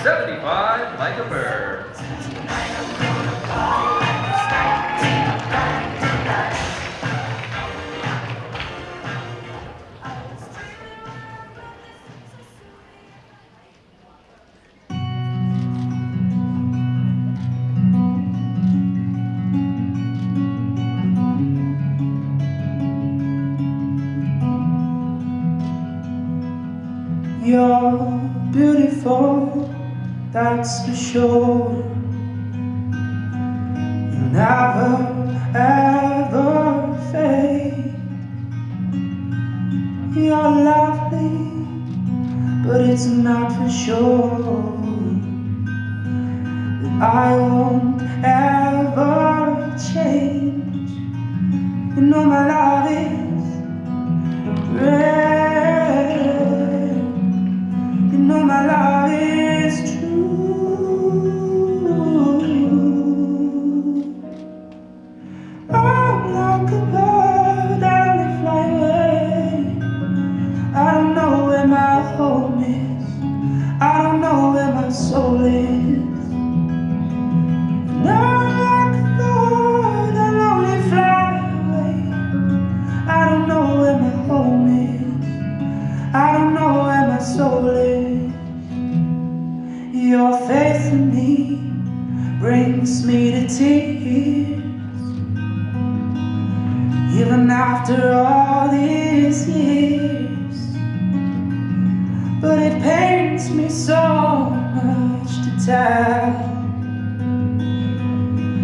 75 like a bird. You're beautiful, that's for sure. You never ever fade. You're lovely, but it's not for sure that I won't ever change. You know my love is real. You know my love is true. I'm like a bird, I only fly away. I don't know where my home is. I don't know where my soul is. And I'm like a bird, I'll only fly away. I don't know where my home is. I don't know where my soul is. Your faith in me brings me to tears. Even after all these years. But it pains me so much to tell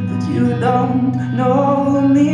that you don't know me